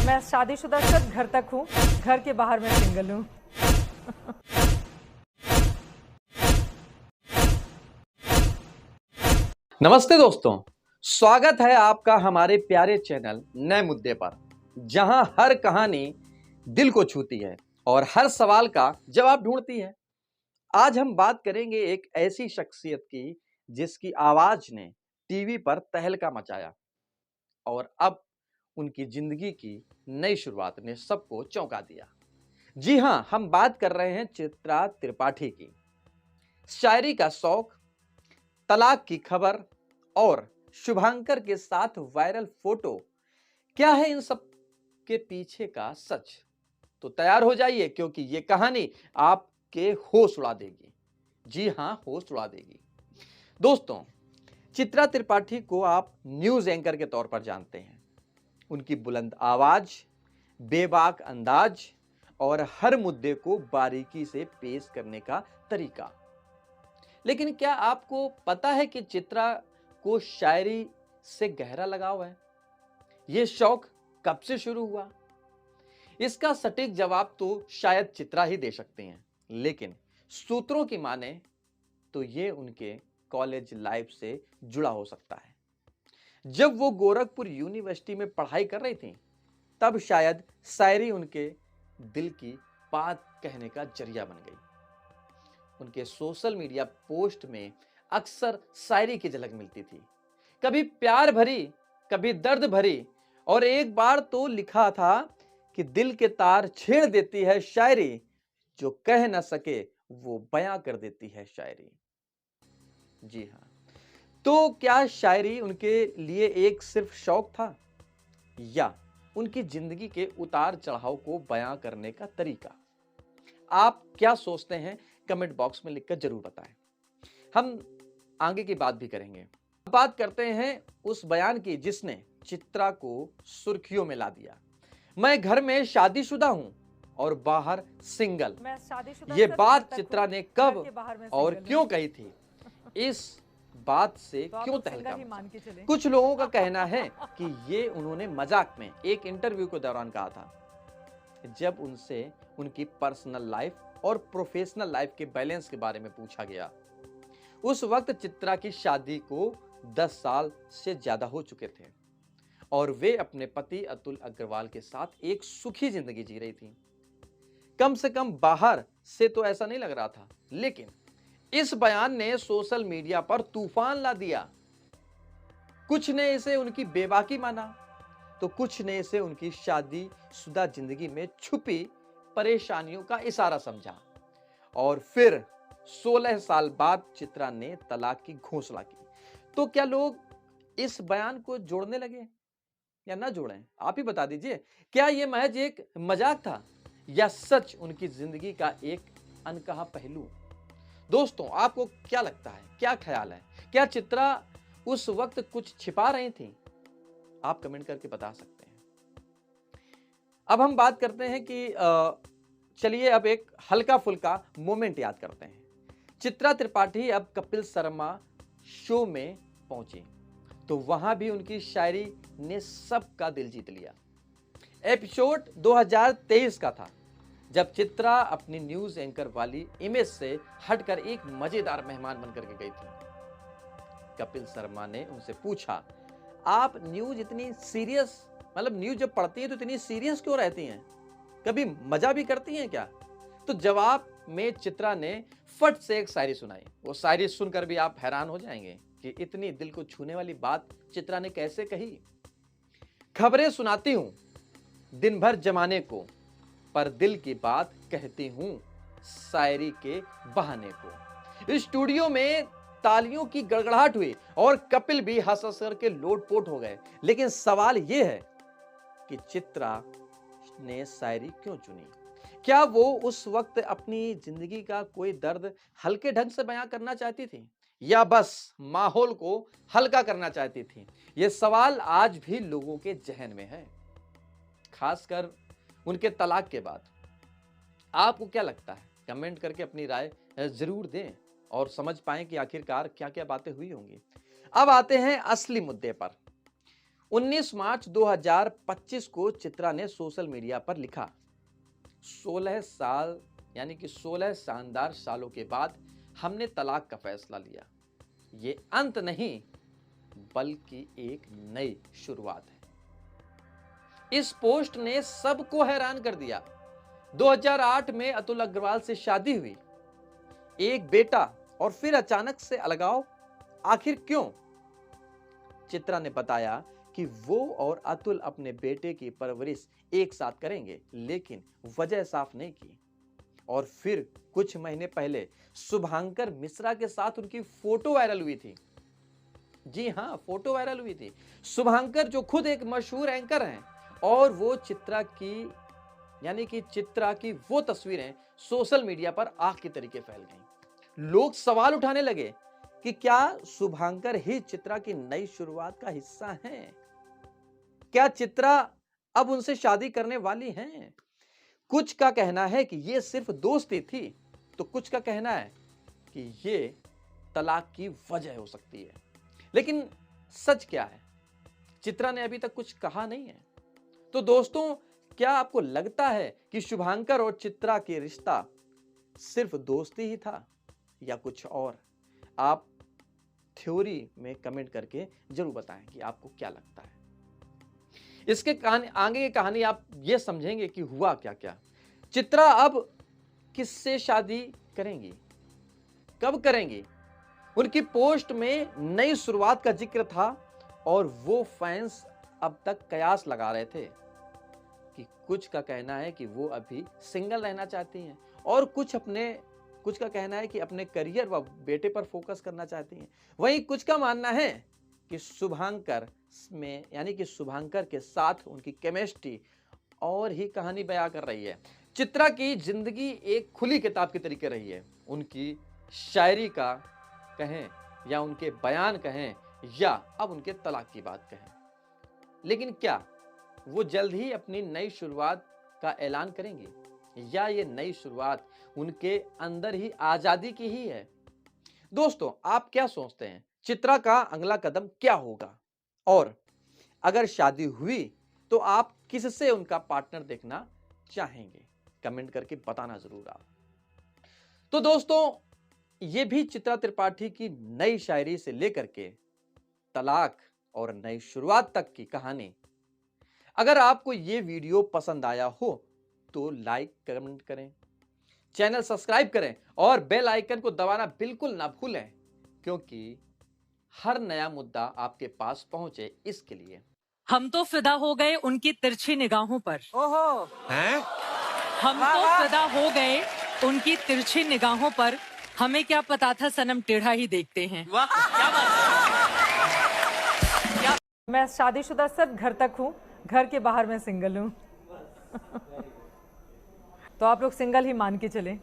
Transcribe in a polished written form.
मैं शादीशुदा सिर्फ घर तक हूँ, घर के बाहर मैं सिंगल हूँ। नमस्ते दोस्तों, स्वागत है आपका हमारे प्यारे चैनल नए मुद्दे पर, जहां हर कहानी दिल को छूती है और हर सवाल का जवाब ढूंढती है। आज हम बात करेंगे एक ऐसी शख्सियत की जिसकी आवाज ने टीवी पर तहलका मचाया और अब उनकी जिंदगी की नई शुरुआत ने सबको चौंका दिया। जी हां, हम बात कर रहे हैं चित्रा त्रिपाठी की। शायरी का शौक, तलाक की खबर और शुभांकर के साथ वायरल फोटो, क्या है इन सब के पीछे का सच? तो तैयार हो जाइए, क्योंकि ये कहानी आपके होश उड़ा देगी। जी हां, होश उड़ा देगी। दोस्तों, चित्रा त्रिपाठी को आप न्यूज एंकर के तौर पर जानते हैं। उनकी बुलंद आवाज, बेबाक अंदाज और हर मुद्दे को बारीकी से पेश करने का तरीका। लेकिन क्या आपको पता है कि चित्रा को शायरी से गहरा लगाव है? यह शौक कब से शुरू हुआ? इसका सटीक जवाब तो शायद चित्रा ही दे सकते हैं, लेकिन सूत्रों की माने तो यह उनके कॉलेज लाइफ से जुड़ा हो सकता है। जब वो गोरखपुर यूनिवर्सिटी में पढ़ाई कर रही थी, तब शायद शायरी उनके दिल की बात कहने का जरिया बन गई। उनके सोशल मीडिया पोस्ट में अक्सर शायरी की झलक मिलती थी, कभी प्यार भरी, कभी दर्द भरी, और एक बार तो लिखा था कि दिल के तार छेड़ देती है शायरी, जो कह न सके वो बयां कर देती है शायरी। जी हां, तो क्या शायरी उनके लिए एक सिर्फ शौक था, या उनकी जिंदगी के उतार चढ़ाव को बयां करने का तरीका? आप क्या सोचते हैं? कमेंट बॉक्स में लिखकर जरूर बताएं। हम आगे की बात भी करेंगे। बात करते हैं उस बयान की जिसने चित्रा को सुर्खियों में ला दिया। मैं घर में शादीशुदा हूं और बाहर सिंगल। मैं शादीशुदा ये सिर्फ बात घर तक चित्रा हूँ, ने घर कब के बाहर मैं और सिंगल हूँ। क्यों कही थी? इस बात से तो आप क्यों लोग तहलका सिंगल ही मचा? मान के चले। कुछ लोगों का कहना है कि ये उन्होंने मजाक में एक इंटरव्यू के दौरान कहा था, जब उनसे उनकी पर्सनल लाइफ और प्रोफेशनल लाइफ के बैलेंस के बारे में पूछा गया। उस वक्त चित्रा की शादी को 10 साल से ज्यादा हो चुके थे और वे अपने पति अतुल अग्रवाल के साथ एक सुखी जिंदगी जी रही थी। कम से कम बाहर से तो ऐसा नहीं लग रहा था, लेकिन इस बयान ने सोशल मीडिया पर तूफान ला दिया। कुछ ने इसे उनकी बेबाकी माना, तो कुछ ने इसे उनकी शादीशुदा जिंदगी में छुपी परेशानियों का इशारा समझा। और फिर 16 साल बाद चित्रा ने तलाक की घोषणा की। तो क्या लोग इस बयान को जोड़ने लगे या ना जोड़ें? आप ही बता दीजिए। क्या यह महज एक मजाक था या सच उनकी जिंदगी का एक अनकहा पहलू? दोस्तों, आपको क्या लगता है? क्या ख्याल है? क्या चित्रा उस वक्त कुछ छिपा रही थी? आप कमेंट करके बता सकते हैं। अब हम बात करते हैं कि चलिए अब एक हल्का फुल्का मोमेंट याद करते हैं। चित्रा त्रिपाठी अब कपिल शर्मा शो में पहुंची, तो वहां भी उनकी शायरी ने सबका दिल जीत लिया। एपिसोड 2023 का था, जब चित्रा अपनी न्यूज एंकर वाली इमेज से हटकर एक मजेदार मेहमान बनकर के गई थी। कपिल शर्मा ने उनसे पूछा, आप न्यूज इतनी सीरियस, मतलब न्यूज जब पढ़ती हैं तो इतनी सीरियस क्यों रहती हैं? कभी मजा भी करती हैं क्या? तो जवाब में चित्रा ने फट से एक शायरी सुनाई। वो शायरी सुनकर भी आप हैरान हो जाएंगे कि इतनी दिल को छूने वाली बात चित्रा ने कैसे कही। खबरें सुनाती हूं दिन भर जमाने को, पर दिल की बात कहती हूं शायरी के बहाने को। स्टूडियो में तालियों की गड़गड़ाहट हुई और कपिल भी हंस हंस करके लोटपोट हो गए। लेकिन सवाल यह है कि चित्रा ने शायरी क्यों चुनी? क्या वो उस वक्त अपनी जिंदगी का कोई दर्द हल्के ढंग से बयां करना चाहती थी, या बस माहौल को हल्का करना चाहती थी? यह सवाल आज भी लोगों के जहन में है, खासकर उनके तलाक के बाद। आपको क्या लगता है? कमेंट करके अपनी राय जरूर दें और समझ पाएं कि आखिरकार क्या क्या बातें हुई होंगी। अब आते हैं असली मुद्दे पर। 19 मार्च 2025 को चित्रा ने सोशल मीडिया पर लिखा, 16 साल यानी कि 16 शानदार सालों के बाद हमने तलाक का फैसला लिया। ये अंत नहीं बल्कि एक नई शुरुआत है। इस पोस्ट ने सबको हैरान कर दिया। 2008 में अतुल अग्रवाल से शादी हुई, एक बेटा और फिर अचानक से अलगाव, आखिर क्यों? चित्रा ने बताया कि वो और अतुल अपने बेटे की परवरिश एक साथ करेंगे, लेकिन वजह साफ नहीं की। और फिर कुछ महीने पहले शुभांकर मिश्रा के साथ उनकी फोटो वायरल हुई थी। जी हां, फोटो वायरल हुई थी। शुभांकर जो खुद एक मशहूर एंकर हैं, और वो चित्रा की वो तस्वीरें सोशल मीडिया पर आग की तरीके फैल गईं। लोग सवाल उठाने लगे कि क्या शुभांकर ही चित्रा की नई शुरुआत का हिस्सा हैं? क्या चित्रा अब उनसे शादी करने वाली हैं? कुछ का कहना है कि ये सिर्फ दोस्ती थी, तो कुछ का कहना है कि ये तलाक की वजह हो सकती है। लेकिन सच क्या है? चित्रा ने अभी तक कुछ कहा नहीं है। तो दोस्तों, क्या आपको लगता है कि शुभांकर और चित्रा के रिश्ता सिर्फ दोस्ती ही था या कुछ और? आप थ्योरी में कमेंट करके जरूर बताएं कि आपको क्या लगता है। इसके आगे की कहानी आप ये समझेंगे कि हुआ क्या क्या। चित्रा अब किससे शादी करेंगी, कब करेंगी? उनकी पोस्ट में नई शुरुआत का जिक्र था और वो फैंस अब तक कयास लगा रहे थे कि कुछ का कहना है कि वो अभी सिंगल रहना चाहती हैं, और कुछ का कहना है कि अपने करियर व बेटे पर फोकस करना चाहती हैं। वहीं कुछ का मानना है कि शुभांकर के साथ उनकी केमिस्ट्री और ही कहानी बयां कर रही है। चित्रा की जिंदगी एक खुली किताब की तरीके रही है। उनकी शायरी का कहें या उनके बयान कहें या अब उनके तलाक की बात कहें, लेकिन क्या वो जल्द ही अपनी नई शुरुआत का ऐलान करेंगी, या ये नई शुरुआत उनके अंदर ही आजादी की ही है? दोस्तों, आप क्या सोचते हैं? चित्रा का अगला कदम क्या होगा? और अगर शादी हुई तो आप किससे उनका पार्टनर देखना चाहेंगे? कमेंट करके बताना जरूर आप। तो दोस्तों, ये भी चित्रा त्रिपाठी की नई शायरी से लेकर के तलाक और नई शुरुआत तक की कहानी। अगर आपको ये वीडियो पसंद आया हो तो लाइक कमेंट करें, चैनल सब्सक्राइब करें और बेल आइकन को दबाना बिल्कुल ना भूलें, क्योंकि हर नया मुद्दा आपके पास पहुंचे इसके लिए। हम तो फिदा हो गए उनकी तिरछी निगाहों पर। ओहो हैं? हम वाह, तो वाह। फिदा हो गए उनकी तिरछी निगाहों पर। हमें क्या पता था सनम टेढ़ा ही देखते हैं। वाह, क्या बात है। मैं शादीशुदा सिर्फ घर तक हूँ, घर के बाहर मैं सिंगल हूँ। तो आप लोग सिंगल ही मान के चलें।